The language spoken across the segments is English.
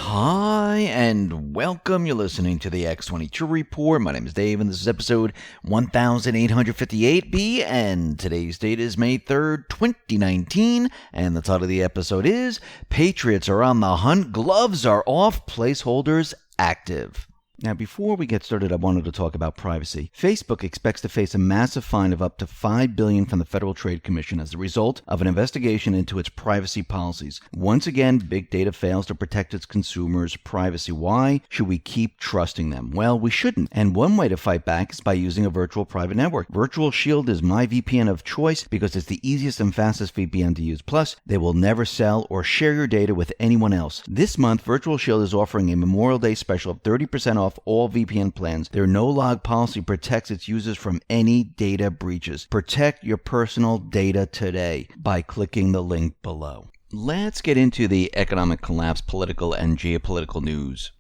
Hi, and welcome. You're listening to the X22 Report. My name is Dave, and this is episode 1858B, and today's date is May 3rd, 2019, and the title of the episode is Patriots Are on the Hunt, Gloves Are Off, Placeholders Active. Now, before we get started, I wanted to talk about privacy. Facebook expects to face a massive fine of up to $5 billion from the Federal Trade Commission as a result of an investigation into its privacy policies. Once again, big data fails to protect its consumers' privacy. Why should we keep trusting them? Well, we shouldn't. And one way to fight back is by using a virtual private network. Virtual Shield is my VPN of choice because it's the easiest and fastest VPN to use. Plus, they will never sell or share your data with anyone else. This month, Virtual Shield is offering a Memorial Day special of 30% off all VPN plans. Their no-log policy protects its users from any data breaches. Protect your personal data today by clicking the link below. Let's get into the economic collapse, political and geopolitical news.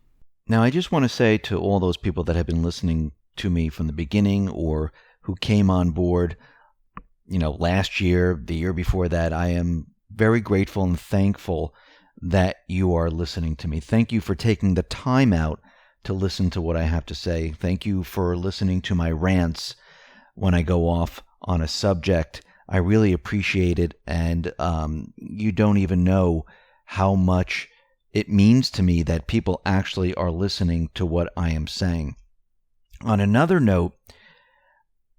Now, I just want to say to all those people that have been listening to me from the beginning or who came on board, last year, the year before that, I am very grateful and thankful that you are listening to me. Thank you for taking the time out to listen to what I have to say. Thank you for listening to my rants when I go off on a subject. I really appreciate it, and you don't even know how much it means to me that people actually are listening to what I am saying. On another note,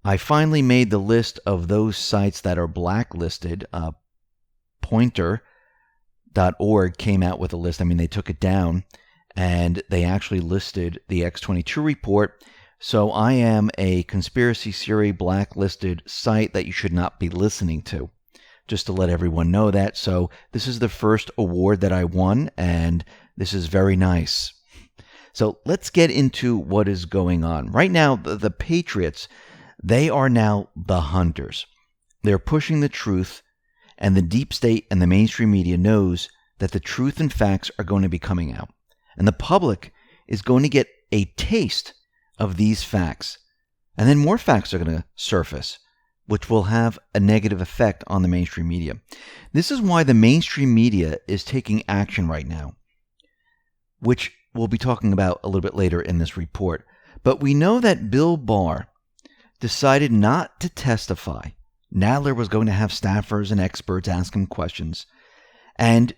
I finally made the list of those sites that are blacklisted. Pointer.org came out with a list. They took it down, and they actually listed the X22 Report. So I am a conspiracy theory blacklisted site that you should not be listening to, just to let everyone know that. So this is the first award that I won, and this is very nice. So let's get into what is going on. Right now, the Patriots, they are now the hunters. They're pushing the truth, and the deep state and the mainstream media knows that the truth and facts are going to be coming out. And the public is going to get a taste of these facts. And then more facts are going to surface, which will have a negative effect on the mainstream media. This is why the mainstream media is taking action right now, which we'll be talking about a little bit later in this report. But we know that Bill Barr decided not to testify. Nadler was going to have staffers and experts ask him questions. And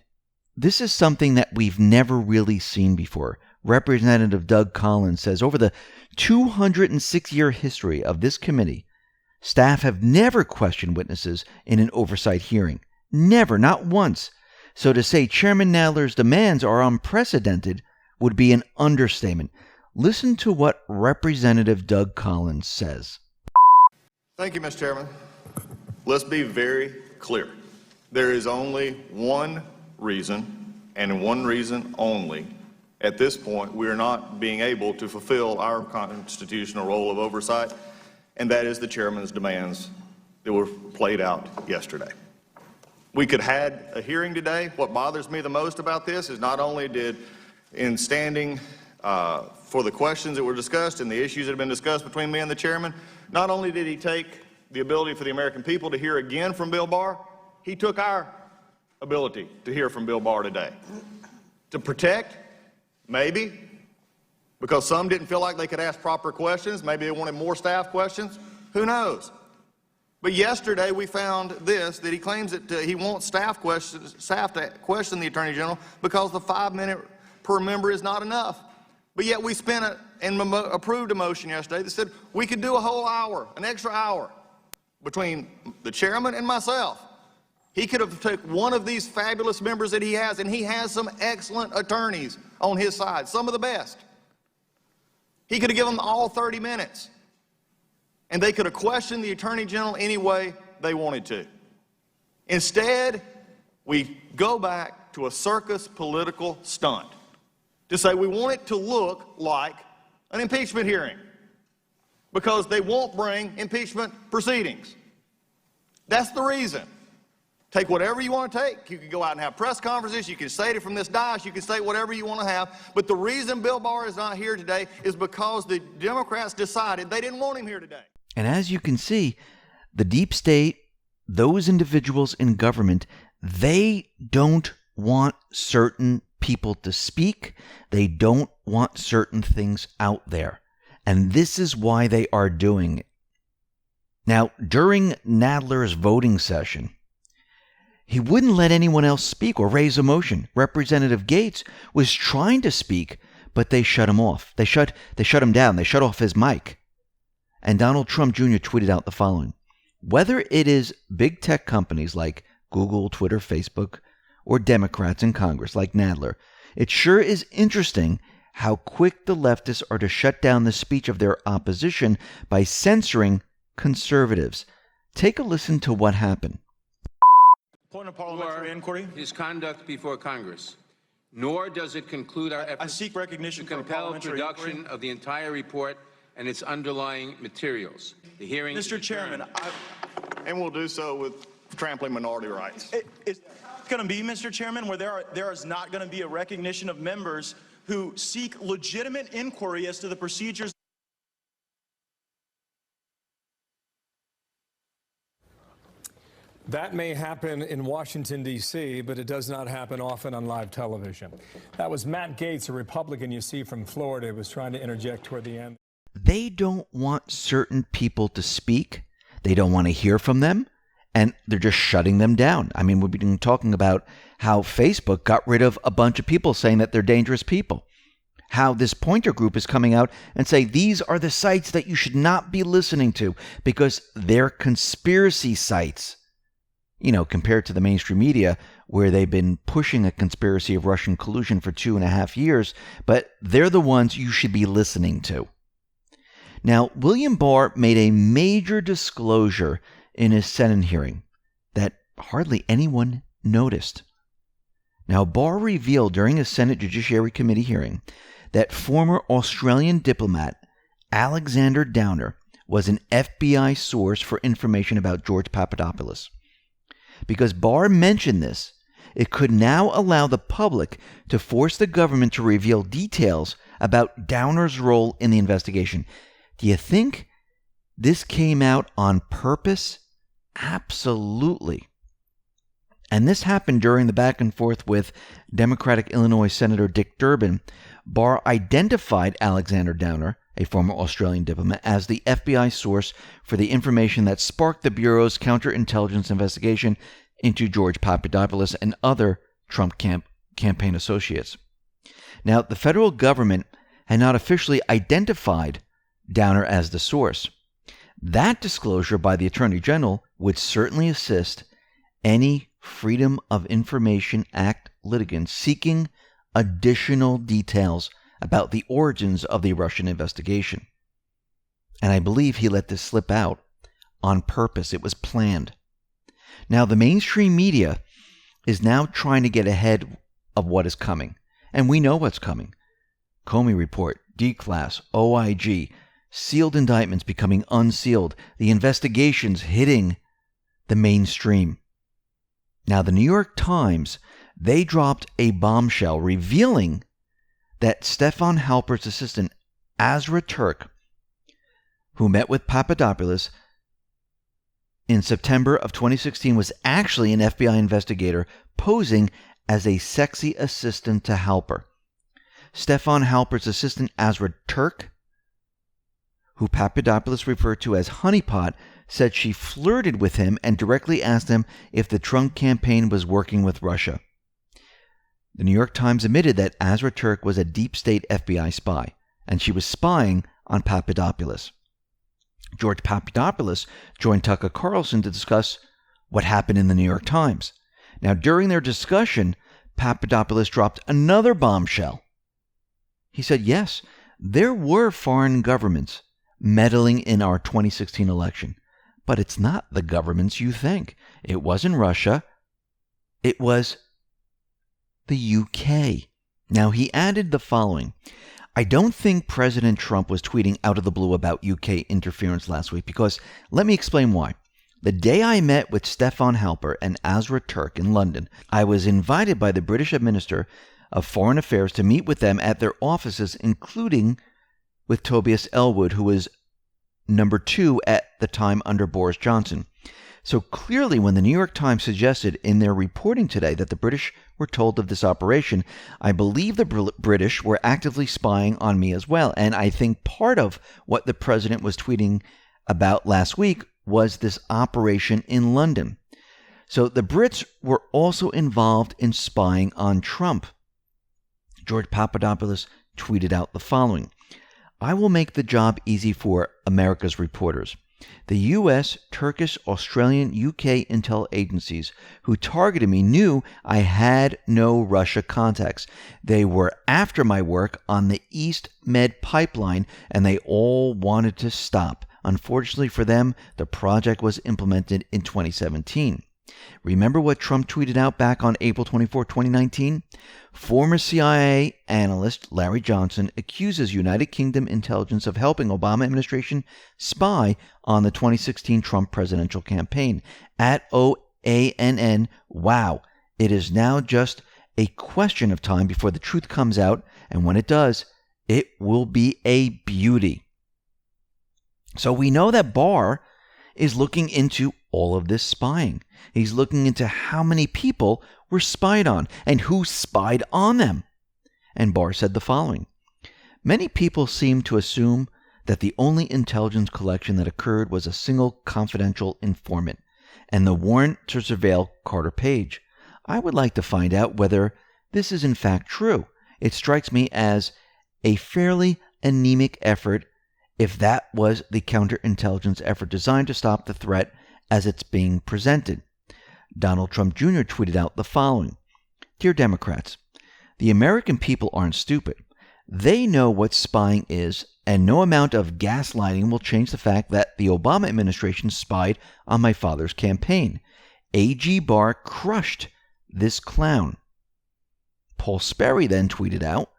this is something that we've never really seen before. Representative Doug Collins says, over the 206-year history of this committee, staff have never questioned witnesses in an oversight hearing. Never, not once. So to say Chairman Nadler's demands are unprecedented would be an understatement. Listen to what Representative Doug Collins says. Thank you, Mr. Chairman. Let's be very clear. There is only one reason, and one reason only, at this point, we are not being able to fulfill our constitutional role of oversight, and that is the chairman's demands that were played out yesterday. We could have had a hearing today. What bothers me the most about this is not only did, in standing for the questions that were discussed and the issues that have been discussed between me and the chairman, not only did he take the ability for the American people to hear again from Bill Barr, he took our ability to hear from Bill Barr today. To protect, maybe, because some didn't feel like they could ask proper questions. Maybe they wanted more staff questions. Who knows? But yesterday we found this, that he claims that he wants staff to question the Attorney General because the 5 minute per member is not enough. But yet we spent and approved a motion yesterday that said we could do a whole hour, an extra hour, between the chairman and myself. He could have took one of these fabulous members that he has, and he has some excellent attorneys on his side, some of the best. He could have given them all 30 minutes, and they could have questioned the Attorney General any way they wanted to. Instead, we go back to a circus political stunt to say we want it to look like an impeachment hearing because they won't bring impeachment proceedings. That's the reason. Take whatever you want to take. You can go out and have press conferences. You can state it from this dais. You can state whatever you want to have. But the reason Bill Barr is not here today is because the Democrats decided they didn't want him here today. And as you can see, the deep state, those individuals in government, they don't want certain people to speak. They don't want certain things out there. And this is why they are doing it. Now, during Nadler's voting session, he wouldn't let anyone else speak or raise a motion. Representative Gates was trying to speak, but they shut him off. They shut him down. They shut off his mic. And Donald Trump Jr. tweeted out the following: whether it is big tech companies like Google, Twitter, Facebook, or Democrats in Congress like Nadler, it sure is interesting how quick the leftists are to shut down the speech of their opposition by censoring conservatives. Take a listen to what happened. Point of parliamentary inquiry. His conduct before Congress, nor does it conclude our efforts I seek recognition to for compel parliamentary production inquiry. of the entire report and its underlying materials. The hearing, Mr. Chairman, And we'll do so with trampling minority rights. it's going to be, Mr. Chairman, where there is not going to be a recognition of members who seek legitimate inquiry as to the procedures. That may happen in Washington, D.C., but it does not happen often on live television. That was Matt Gaetz, a Republican you see from Florida, who was trying to interject toward the end. They don't want certain people to speak. They don't want to hear from them, and they're just shutting them down. I mean, we've been talking about how Facebook got rid of a bunch of people saying that they're dangerous people. How this Pointer Group is coming out and say these are the sites that you should not be listening to because they're conspiracy sites. You know, compared to the mainstream media, where they've been pushing a conspiracy of Russian collusion for 2.5 years, but they're the ones you should be listening to. Now, William Barr made a major disclosure in his Senate hearing that hardly anyone noticed. Now, Barr revealed during a Senate Judiciary Committee hearing that former Australian diplomat Alexander Downer was an FBI source for information about George Papadopoulos. Because Barr mentioned this, it could now allow the public to force the government to reveal details about Downer's role in the investigation. Do you think this came out on purpose? Absolutely. And this happened during the back and forth with Democratic Illinois Senator Dick Durbin. Barr identified Alexander Downer, a former Australian diplomat, as the FBI source for the information that sparked the Bureau's counterintelligence investigation into George Papadopoulos and other Trump campaign associates. Now, the federal government had not officially identified Downer as the source. That disclosure by the Attorney General would certainly assist any Freedom of Information Act litigants seeking additional details about the origins of the Russian investigation. And I believe he let this slip out on purpose. It was planned. Now, the mainstream media is now trying to get ahead of what is coming. And we know what's coming. Comey Report, declass, OIG, sealed indictments becoming unsealed, the investigations hitting the mainstream. Now, the New York Times, they dropped a bombshell revealing that Stefan Halper's assistant, Azra Turk, who met with Papadopoulos in September of 2016, was actually an FBI investigator posing as a sexy assistant to Halper. Stefan Halper's assistant, Azra Turk, who Papadopoulos referred to as Honeypot, said she flirted with him and directly asked him if the Trump campaign was working with Russia. The New York Times admitted that Azra Turk was a deep state FBI spy, and she was spying on Papadopoulos. George Papadopoulos joined Tucker Carlson to discuss what happened in the New York Times. Now, during their discussion, Papadopoulos dropped another bombshell. He said, yes, there were foreign governments meddling in our 2016 election, but it's not the governments you think. It wasn't Russia. It was the UK. Now, he added the following. I don't think President Trump was tweeting out of the blue about UK interference last week because let me explain why. The day I met with Stefan Halper and Azra Turk in London, I was invited by the British Minister of Foreign Affairs to meet with them at their offices, including with Tobias Ellwood, who was number 2 at the time under Boris Johnson. So clearly, when the New York Times suggested in their reporting today that the British were told of this operation, I believe the British were actively spying on me as well. And I think part of what the president was tweeting about last week was this operation in London. So the Brits were also involved in spying on Trump. George Papadopoulos tweeted out the following: I will make the job easy for America's reporters. The U.S., Turkish, Australian, UK intel agencies who targeted me knew I had no Russia contacts. They were after my work on the East Med pipeline, and they all wanted to stop. Unfortunately for them, the project was implemented in 2017. Remember what Trump tweeted out back on April 24, 2019? Former CIA analyst Larry Johnson accuses United Kingdom intelligence of helping Obama administration spy on the 2016 Trump presidential campaign. At OANN, wow, it is now just a question of time before the truth comes out, and when it does, it will be a beauty. So we know that Barr is looking into all of this spying. He's looking into how many people were spied on and who spied on them. And Barr said the following: many people seem to assume that the only intelligence collection that occurred was a single confidential informant and the warrant to surveil Carter Page. I would like to find out whether this is in fact true. It strikes me as a fairly anemic effort if that was the counterintelligence effort designed to stop the threat as it's being presented. Donald Trump Jr. tweeted out the following: Dear Democrats, the American people aren't stupid. They know what spying is, and no amount of gaslighting will change the fact that the Obama administration spied on my father's campaign. A.G. Barr crushed this clown. Paul Sperry then tweeted out,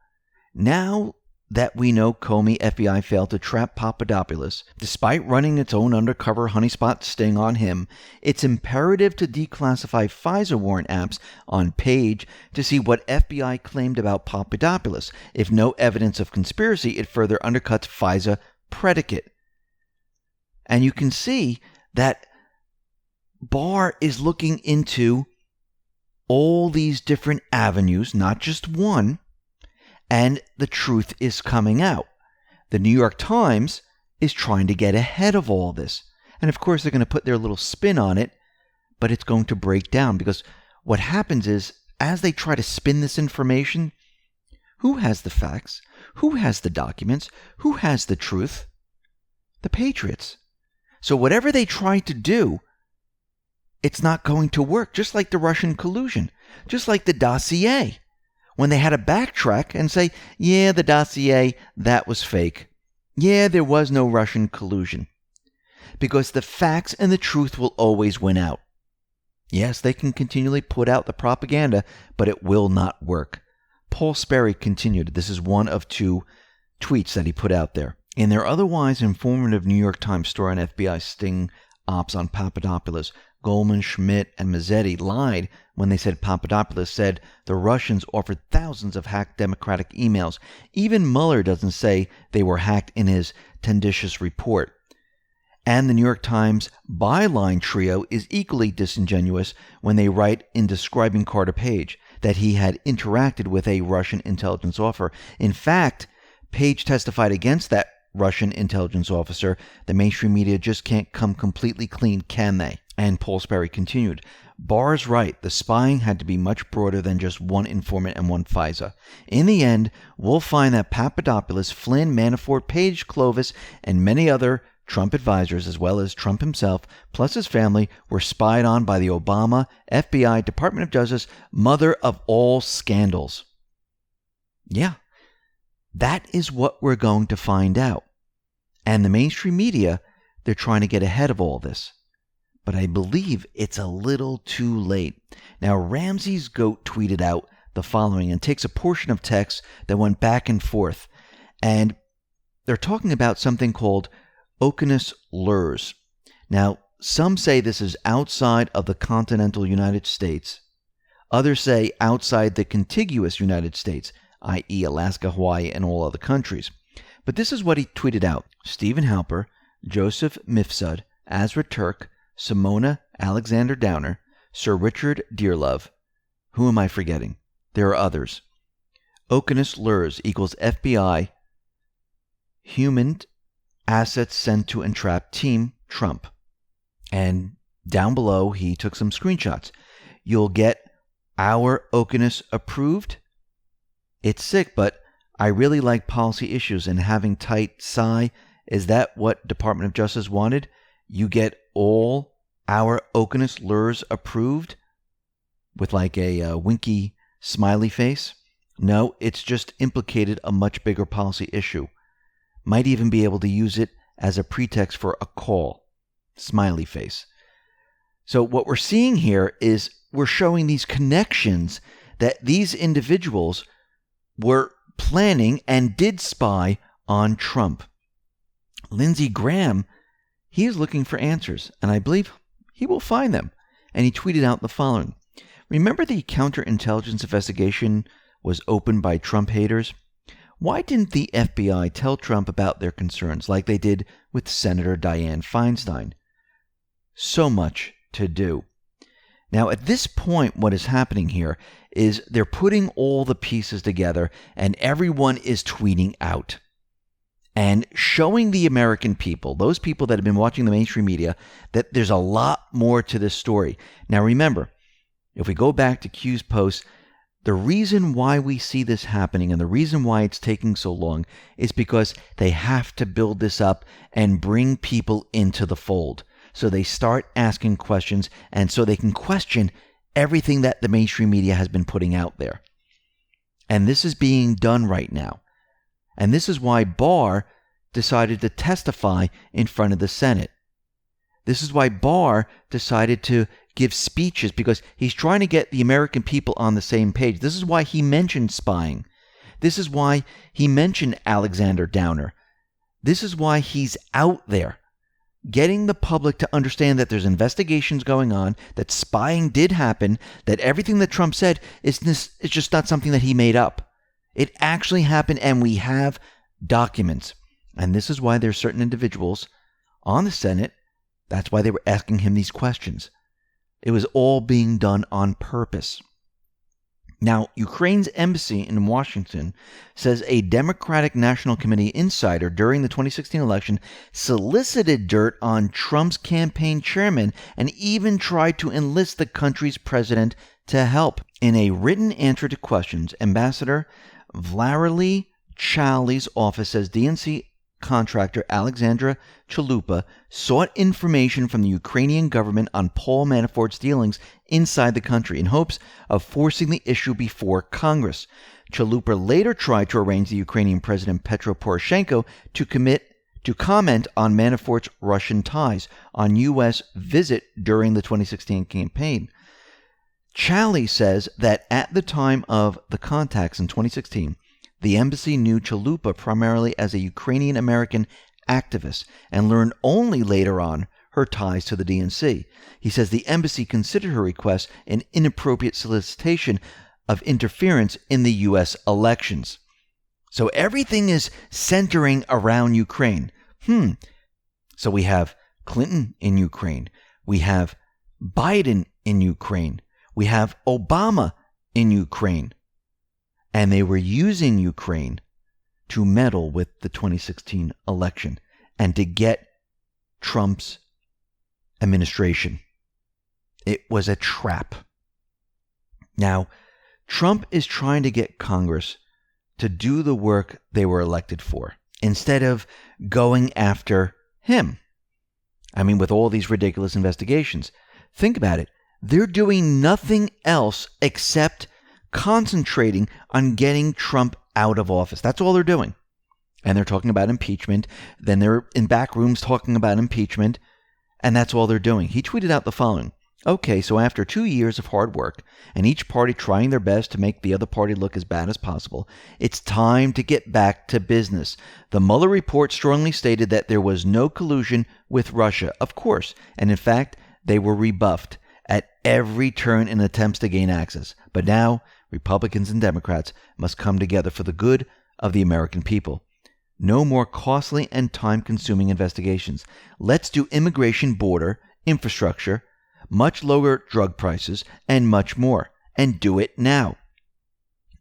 now that we know Comey FBI failed to trap Papadopoulos, despite running its own undercover honeyspot sting on him, it's imperative to declassify FISA warrant apps on Page to see what FBI claimed about Papadopoulos. If no evidence of conspiracy, it further undercuts FISA predicate. And you can see that Barr is looking into all these different avenues, not just one, and the truth is coming out. The New York Times is trying to get ahead of all this. And of course, they're going to put their little spin on it, but it's going to break down, because what happens is, as they try to spin this information, who has the facts? Who has the documents? Who has the truth? The Patriots. So whatever they try to do, it's not going to work, just like the Russian collusion, just like the dossier. When they had to backtrack and say, yeah, the dossier, that was fake. Yeah, there was no Russian collusion. Because the facts and the truth will always win out. Yes, they can continually put out the propaganda, but it will not work. Paul Sperry continued. This is one of two tweets that he put out there. In their otherwise informative New York Times story on FBI sting ops on Papadopoulos, Goldman, Schmidt, and Mazzetti lied when they said Papadopoulos said the Russians offered thousands of hacked Democratic emails. Even Mueller doesn't say they were hacked in his tendentious report. And the New York Times byline trio is equally disingenuous when they write in describing Carter Page that he had interacted with a Russian intelligence officer. In fact, Page testified against that Russian intelligence officer. The mainstream media just can't come completely clean, can they? And Paul Sperry continued, Barr's right. The spying had to be much broader than just one informant and one FISA. In the end, we'll find that Papadopoulos, Flynn, Manafort, Page, Clovis, and many other Trump advisors, as well as Trump himself, plus his family, were spied on by the Obama, FBI, Department of Justice, mother of all scandals. Yeah, that is what we're going to find out. And the mainstream media, they're trying to get ahead of all this. But I believe it's a little too late. Now, Ramsey's Goat tweeted out the following and takes a portion of text that went back and forth. And they're talking about something called Oconus lures. Now, some say this is outside of the continental United States. Others say outside the contiguous United States, i.e. Alaska, Hawaii, and all other countries. But this is what he tweeted out. Stephen Halper, Joseph Mifsud, Azra Turk, Simona Alexander Downer, Sir Richard Dearlove. Who am I forgetting? There are others. Oconus Lurs equals FBI human assets sent to entrap Team Trump. And down below, he took some screenshots. You'll get our Oconus approved. It's sick, but I really like policy issues and having tight sigh. Is that what Department of Justice wanted? You get all our Oconus Lurs approved with like a winky smiley face? No, it's just implicated a much bigger policy issue. Might even be able to use it as a pretext for a call. Smiley face. So what we're seeing here is we're showing these connections that these individuals were planning and did spy on Trump. Lindsey Graham, he is looking for answers, and I believe he will find them. And he tweeted out the following. Remember the counterintelligence investigation was opened by Trump haters? Why didn't the FBI tell Trump about their concerns like they did with Senator Dianne Feinstein? So much to do. Now, at this point, what is happening here is they're putting all the pieces together and everyone is tweeting out and showing the American people, those people that have been watching the mainstream media, that there's a lot more to this story. Now, remember, if we go back to Q's post, the reason why we see this happening and the reason why it's taking so long is because they have to build this up and bring people into the fold. So they start asking questions and so they can question everything that the mainstream media has been putting out there. And this is being done right now. And this is why Barr decided to testify in front of the Senate. This is why Barr decided to give speeches, because he's trying to get the American people on the same page. This is why he mentioned spying. This is why he mentioned Alexander Downer. This is why he's out there getting the public to understand that there's investigations going on, that spying did happen, that everything that Trump said is just not something that he made up. It actually happened, and we have documents. And this is why there's certain individuals on the Senate, that's why they were asking him these questions. It was all being done on purpose. Now, Ukraine's embassy in Washington says a Democratic National Committee insider during the 2016 election solicited dirt on Trump's campaign chairman and even tried to enlist the country's president to help. In a written answer to questions, Ambassador Valery Chaly's office says DNC contractor Alexandra Chalupa sought information from the Ukrainian government on Paul Manafort's dealings inside the country in hopes of forcing the issue before Congress. Chalupa later tried to arrange the Ukrainian President Petro Poroshenko to comment on Manafort's Russian ties on U.S. visit during the 2016 campaign. Chaly says that at the time of the contacts in 2016, the embassy knew Chalupa primarily as a Ukrainian-American activist and learned only later on her ties to the DNC. He says the embassy considered her request an inappropriate solicitation of interference in the U.S. elections. So everything is centering around Ukraine. So we have Clinton in Ukraine. We have Biden in Ukraine. We have Obama in Ukraine. And they were using Ukraine to meddle with the 2016 election and to get Trump's administration. It was a trap. Now, Trump is trying to get Congress to do the work they were elected for instead of going after him. I mean, with all these ridiculous investigations. Think about it. They're doing nothing else except concentrating on getting Trump out of office. That's all they're doing. And they're talking about impeachment. Then they're in back rooms talking about impeachment. And that's all they're doing. He tweeted out the following. Okay, so after 2 years of hard work and each party trying their best to make the other party look as bad as possible, it's time to get back to business. The Mueller report strongly stated that there was no collusion with Russia, of course. And in fact, they were rebuffed at every turn in attempts to gain access. But now, Republicans and Democrats must come together for the good of the American people. No more costly and time-consuming investigations. Let's do immigration, border, infrastructure, much lower drug prices, and much more. And do it now.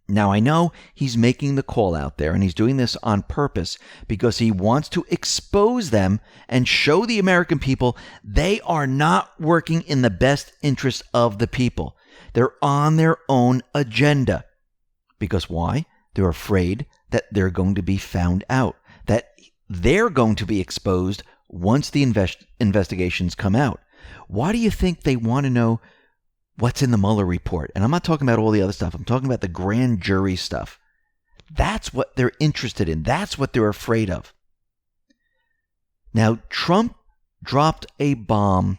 Now, I know he's making the call out there, and he's doing this on purpose because he wants to expose them and show the American people they are not working in the best interest of the people. They're on their own agenda. Because why? They're afraid that they're going to be found out, that they're going to be exposed once the investigations come out. Why do you think they want to know what's in the Mueller report? And I'm not talking about all the other stuff. I'm talking about the grand jury stuff. That's what they're interested in. That's what they're afraid of. Now, Trump dropped a bomb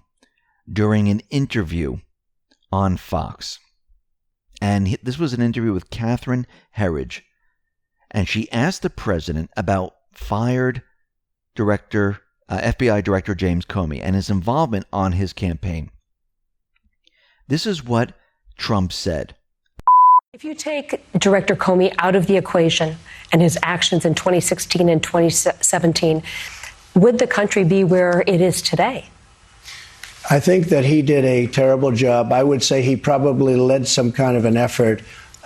during an interview on Fox. And this was an interview with Catherine Herridge. And she asked the president about fired FBI Director James Comey and his involvement on his campaign. This is what Trump said. If you take Director Comey out of the equation and his actions in 2016 and 2017, would the country be where it is today? I think that he did a terrible job. I would say he probably led some kind of an effort.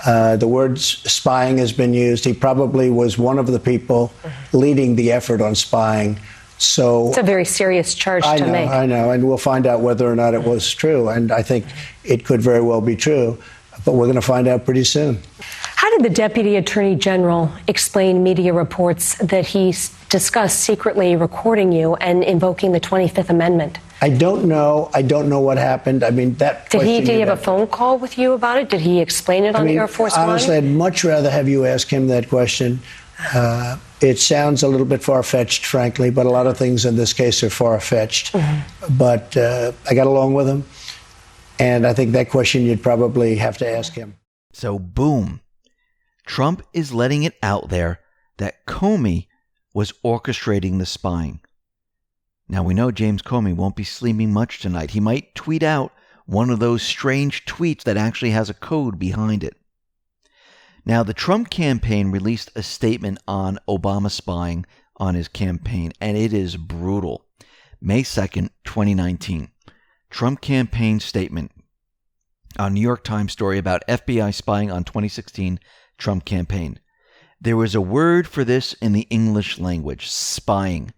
The word spying has been used. He probably was one of the people leading the effort on spying. So it's a very serious charge to make. I know, and we'll find out whether or not it was true. And I think it could very well be true, but we're going to find out pretty soon. How did the Deputy Attorney General explain media reports that he discussed secretly recording you and invoking the 25th Amendment? I don't know. I don't know what happened. I mean, that Did he have a phone call with you about it? Did he explain it on the Air Force One? Honestly, I'd much rather have you ask him that question. It sounds a little bit far-fetched, frankly, but a lot of things in this case are far-fetched. But I got along with him, and I think that question you'd probably have to ask him. So, boom. Trump is letting it out there that Comey was orchestrating the spying. Now, we know James Comey won't be sleeping much tonight. He might tweet out one of those strange tweets that actually has a code behind it. Now, the Trump campaign released a statement on Obama spying on his campaign, and it is brutal. May 2nd, 2019. Trump campaign statement. A New York Times story about FBI spying on 2016 Trump campaign. There was a word for this in the English language, spying.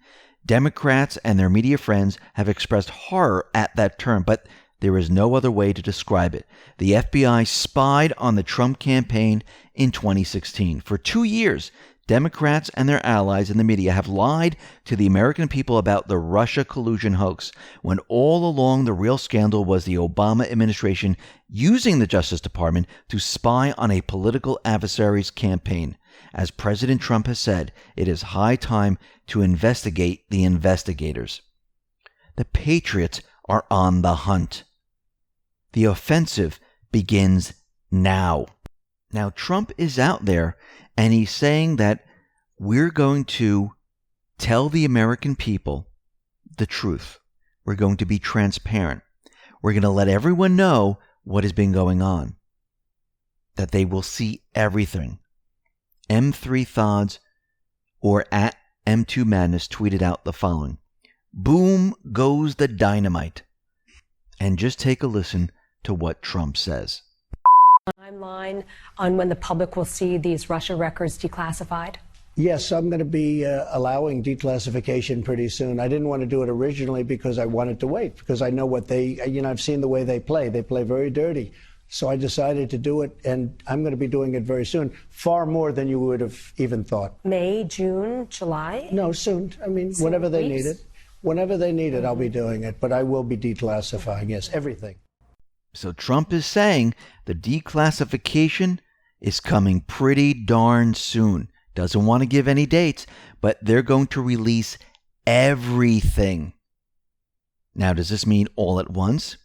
Democrats and their media friends have expressed horror at that term, but there is no other way to describe it. The FBI spied on the Trump campaign in 2016. For 2 years, Democrats and their allies in the media have lied to the American people about the Russia collusion hoax, when all along the real scandal was the Obama administration using the Justice Department to spy on a political adversary's campaign. As President Trump has said, it is high time to investigate the investigators. The Patriots are on the hunt. The offensive begins now. Now, Trump is out there and he's saying that we're going to tell the American people the truth. We're going to be transparent. We're going to let everyone know what has been going on, that they will see everything. M3 Thods or at M2 Madness tweeted out the following. Boom goes the dynamite. And just take a listen to what Trump says. Timeline on when the public will see these Russia records declassified? Yes, I'm going to be allowing declassification pretty soon. I didn't want to do it originally because I wanted to wait, because I know what I've seen the way they play. They play very dirty. So I decided to do it, and I'm going to be doing it very soon, far more than you would have even thought. May, June, July? No, soon. I mean, soon, whenever they need it. Whenever they need it, I'll be doing it. But I will be declassifying, yes, everything. So Trump is saying the declassification is coming pretty darn soon. Doesn't want to give any dates, but they're going to release everything. Now, does this mean all at once?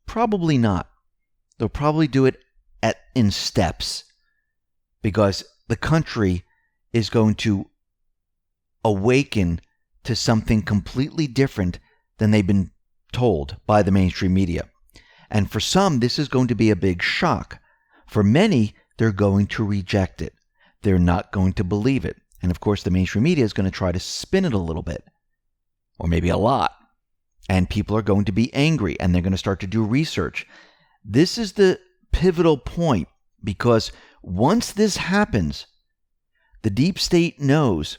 Probably not. They'll probably do it in steps, because the country is going to awaken to something completely different than they've been told by the mainstream media. And for some, this is going to be a big shock. For many, they're going to reject it. They're not going to believe it. And of course, the mainstream media is going to try to spin it a little bit, or maybe a lot. and people are going to be angry, and they're going to start to do research. This is the pivotal point, because once this happens, the deep state knows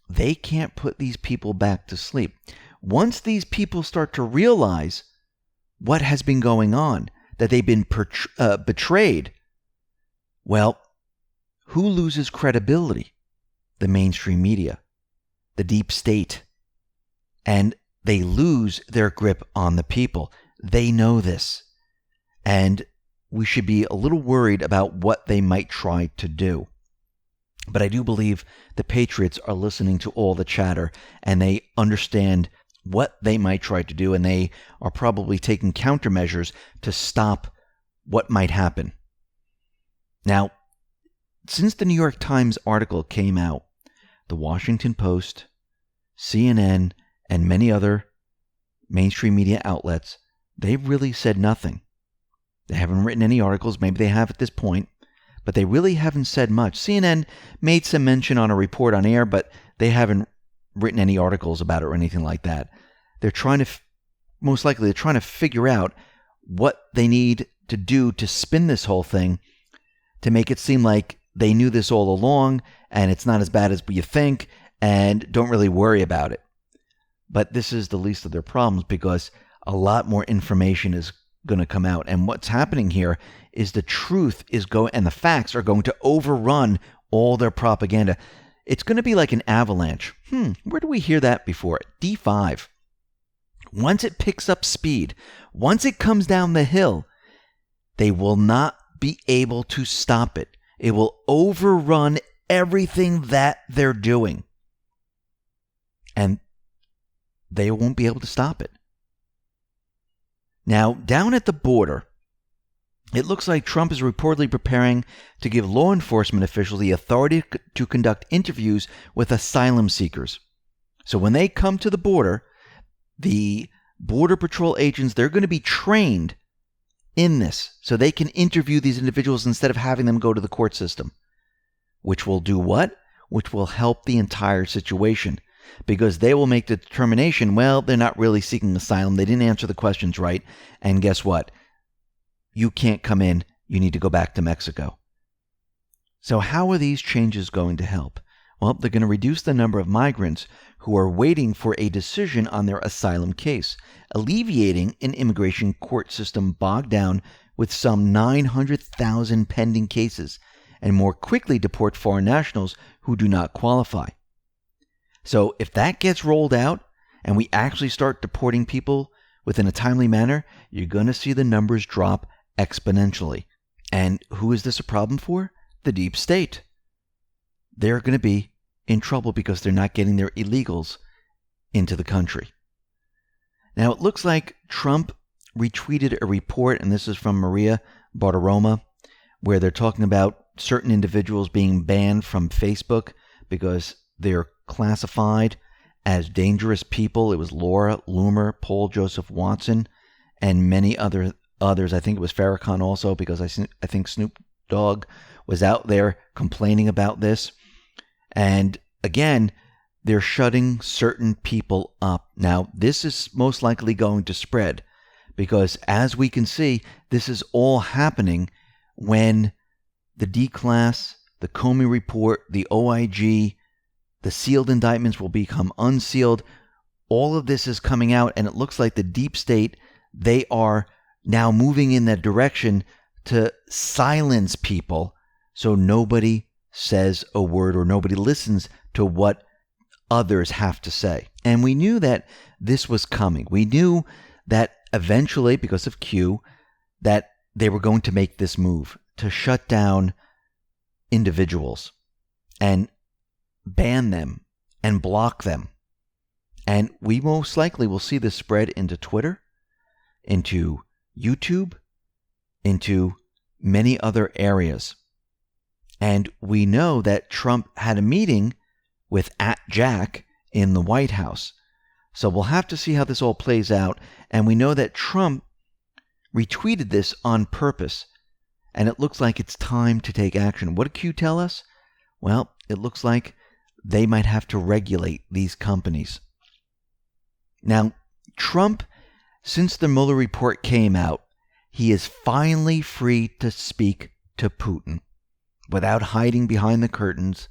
they can't put these people back to sleep. Once these people start to realize what has been going on, that they've been betrayed, well, who loses credibility? The mainstream media, the deep state. And they lose their grip on the people. They know this. And we should be a little worried about what they might try to do. But I do believe the Patriots are listening to all the chatter, and they understand what they might try to do, and they are probably taking countermeasures to stop what might happen. Now, since the New York Times article came out, the Washington Post, CNN, and many other mainstream media outlets, they've really said nothing. They haven't written any articles. Maybe they have at this point, but they really haven't said much. CNN made some mention on a report on air, but they haven't written any articles about it or anything like that. They're trying to, most likely, they're trying to figure out what they need to do to spin this whole thing to make it seem like they knew this all along and it's not as bad as you think, and don't really worry about it. But this is the least of their problems, because a lot more information is going to come out. And what's happening here is the truth is going, and the facts are going to overrun all their propaganda. It's going to be like an avalanche. Where do we hear that before? D5. Once it picks up speed, once it comes down the hill, they will not be able to stop it. It will overrun everything that they're doing. And they won't be able to stop it. Now, down at the border, it looks like Trump is reportedly preparing to give law enforcement officials the authority to conduct interviews with asylum seekers. So when they come to the border, the Border Patrol agents, they're going to be trained in this so they can interview these individuals instead of having them go to the court system. Which will do what? Which will help the entire situation. Because they will make the determination, well, they're not really seeking asylum. They didn't answer the questions right. And guess what? You can't come in. You need to go back to Mexico. So how are these changes going to help? Well, they're going to reduce the number of migrants who are waiting for a decision on their asylum case, alleviating an immigration court system bogged down with some 900,000 pending cases, and more quickly deport foreign nationals who do not qualify. So if that gets rolled out and we actually start deporting people within a timely manner, you're going to see the numbers drop exponentially. And who is this a problem for? The deep state. They're going to be in trouble because they're not getting their illegals into the country. Now, it looks like Trump retweeted a report, and this is from Maria Bartiromo, where they're talking about certain individuals being banned from Facebook because they're classified as dangerous people. It was Laura Loomer, Paul Joseph Watson, and many others. I think it was Farrakhan also, because I think Snoop Dogg was out there complaining about this. And again, they're shutting certain people up. Now, this is most likely going to spread because, as we can see, this is all happening when the declass, the Comey report, the OIG, the sealed indictments will become unsealed. All of this is coming out, and it looks like the deep state, they are now moving in that direction to silence people so nobody says a word or nobody listens to what others have to say. And we knew that this was coming. We knew that eventually, because of Q, that they were going to make this move to shut down individuals and ban them and block them. And we most likely will see this spread into Twitter, into YouTube, into many other areas. And we know that Trump had a meeting with @Jack in the White House. So we'll have to see how this all plays out. And we know that Trump retweeted this on purpose. And it looks like it's time to take action. What did Q tell us? Well, it looks like they might have to regulate these companies. Now, Trump Since the Mueller report came out, he is finally free to speak to Putin without hiding behind the curtains,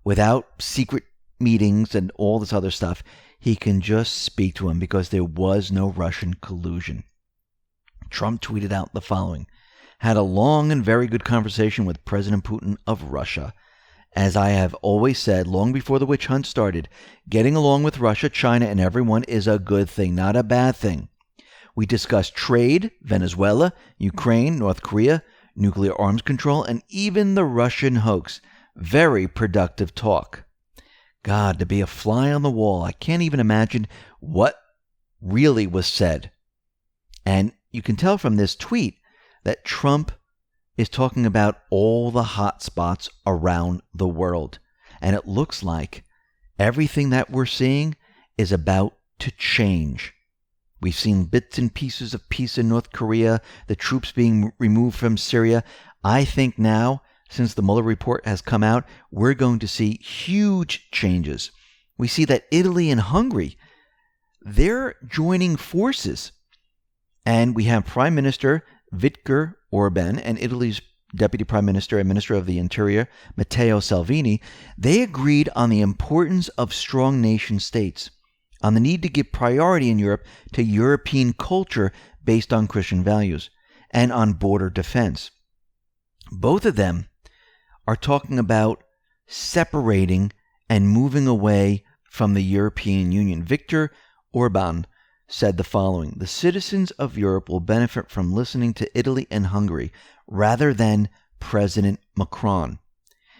without secret meetings and all this other stuff. He can just speak to him because there was no Russian collusion. Trump tweeted out the following: had a long and very good conversation with President Putin of Russia. As I have always said, long before the witch hunt started, getting along with Russia, China, and everyone is a good thing, not a bad thing. We discussed trade, Venezuela, Ukraine, North Korea, nuclear arms control, and even the Russian hoax. Very productive talk. God, to be a fly on the wall, I can't even imagine what really was said. And you can tell from this tweet that Trump is talking about all the hot spots around the world. And it looks like everything that we're seeing is about to change. We've seen bits and pieces of peace in North Korea, the troops being removed from Syria. I think now, since the Mueller report has come out, we're going to see huge changes. We see that Italy and Hungary, they're joining forces. And we have Prime Minister Viktor Orban and Italy's Deputy Prime Minister and Minister of the Interior, Matteo Salvini. They agreed on the importance of strong nation states, on the need to give priority in Europe to European culture based on Christian values, and on border defense. Both of them are talking about separating and moving away from the European Union. Viktor Orban said the following: the citizens of Europe will benefit from listening to Italy and Hungary rather than President Macron.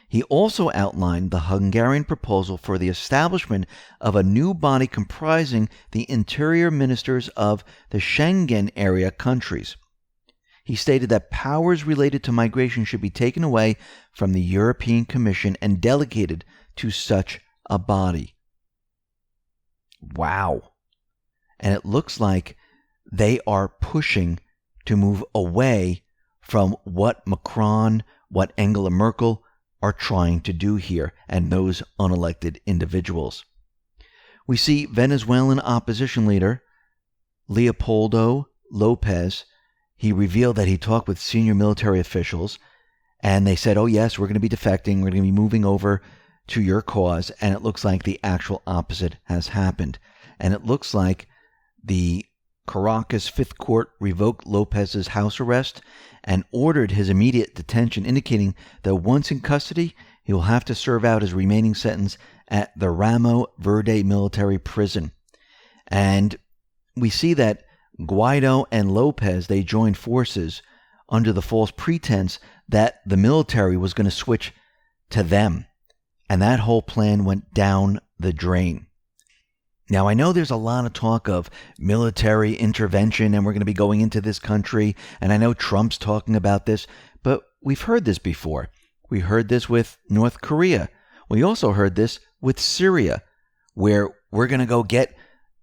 He also outlined the Hungarian proposal for the establishment of a new body comprising the interior ministers of the Schengen area countries. He stated that powers related to migration should be taken away from the European Commission and delegated to such a body. Wow. And it looks like they are pushing to move away from what Macron, what Angela Merkel are trying to do here, and those unelected individuals. We see Venezuelan opposition leader Leopoldo Lopez. He revealed that he talked with senior military officials, and they said, oh yes, we're going to be defecting, we're going to be moving over to your cause, and it looks like the actual opposite has happened. And it looks like the Caracas Fifth Court revoked Lopez's house arrest and ordered his immediate detention, indicating that once in custody, he will have to serve out his remaining sentence at the Ramo Verde military prison. And we see that Guaido and Lopez, they joined forces under the false pretense that the military was going to switch to them. And that whole plan went down the drain. Now, I know there's a lot of talk of military intervention and we're going to be going into this country, and I know Trump's talking about this, but we've heard this before. We heard this with North Korea. We also heard this with Syria, where we're going to go get,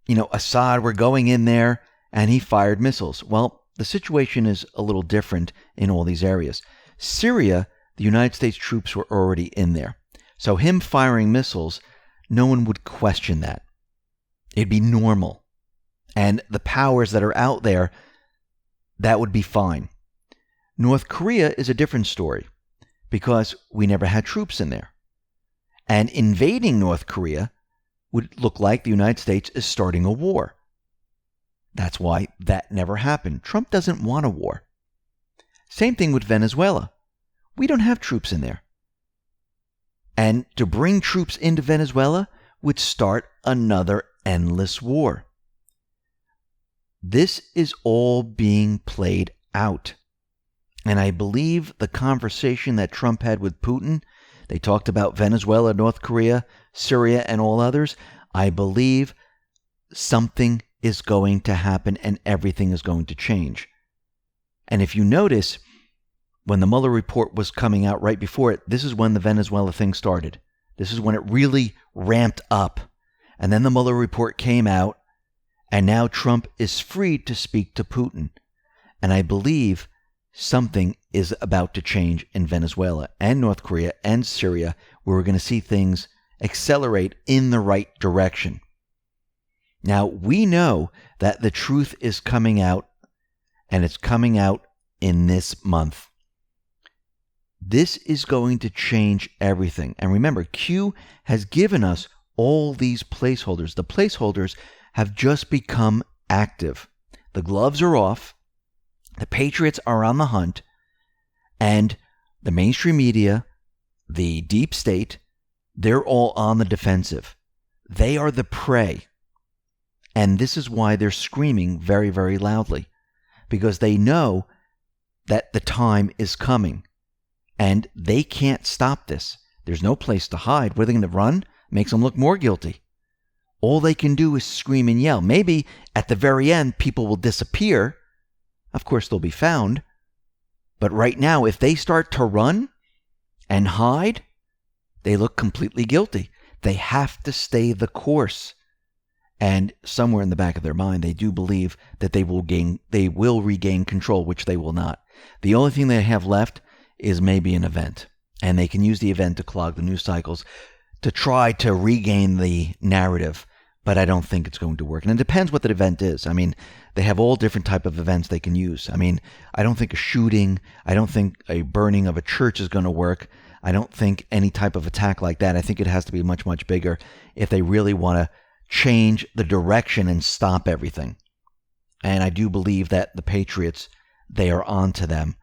Assad, we're going in there, and he fired missiles. Well, the situation is a little different in all these areas. Syria, the United States troops were already in there. So him firing missiles, no one would question that. It'd be normal. And the powers that are out there, that would be fine. North Korea is a different story because we never had troops in there. And invading North Korea would look like the United States is starting a war. That's why that never happened. Trump doesn't want a war. Same thing with Venezuela. We don't have troops in there. And to bring troops into Venezuela would start another endless war. This is all being played out. And I believe the conversation that Trump had with Putin, they talked about Venezuela, North Korea, Syria, and all others. I believe something is going to happen and everything is going to change. And if you notice, when the Mueller report was coming out right before it, this is when the Venezuela thing started. This is when it really ramped up. And then the Mueller report came out, and now Trump is free to speak to Putin. And I believe something is about to change in Venezuela and North Korea and Syria, where we're going to see things accelerate in the right direction. Now, we know that the truth is coming out, and it's coming out in this month. This is going to change everything. And remember, Q has given us all these placeholders. The placeholders have just become active. The gloves are off. The Patriots are on the hunt. And the mainstream media, the deep state, they're all on the defensive. They are the prey. And this is why they're screaming very, very loudly. Because they know that the time is coming. And they can't stop this. There's no place to hide. Where are they going to run? Makes them look more guilty. All they can do is scream and yell. Maybe at the very end, people will disappear. Of course, they'll be found. But right now, if they start to run and hide, they look completely guilty. They have to stay the course. And somewhere in the back of their mind, they do believe that they will regain control, which they will not. The only thing they have left is maybe an event. And they can use the event to clog the news cycles to try to regain the narrative. But I don't think it's going to work. And it depends what the event is. I mean, they have all different type of events they can use. I mean, I don't think a shooting, I don't think a burning of a church is going to work. I don't think any type of attack like that. I think it has to be much, much bigger if they really want to change the direction and stop everything. And I do believe that the Patriots, they are on to them.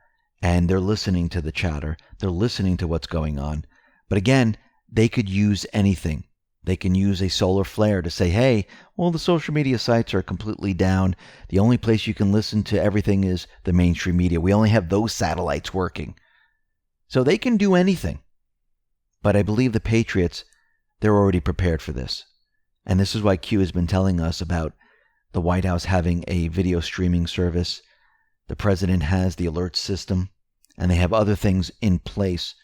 And they're listening to the chatter. They're listening to what's going on. But again, they could use anything. They can use a solar flare to say, hey, well, the social media sites are completely down. The only place you can listen to everything is the mainstream media. We only have those satellites working. So they can do anything. But I believe the Patriots, they're already prepared for this. And this is why Q has been telling us about the White House having a video streaming service. The president has the alert system, and they have other things in place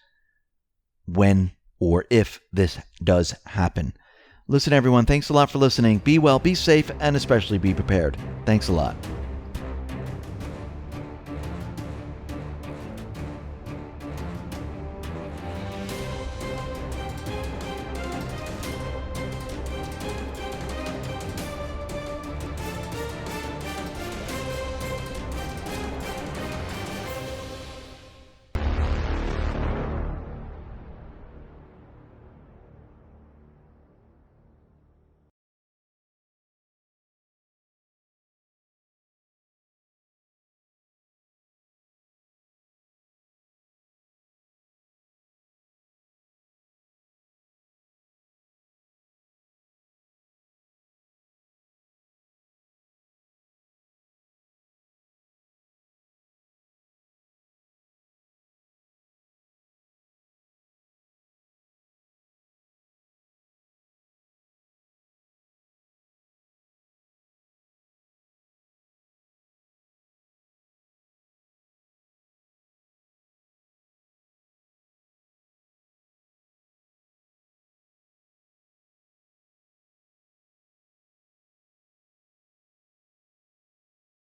when or if this does happen. Listen, everyone, thanks a lot for listening. Be well, be safe, and especially be prepared. Thanks a lot.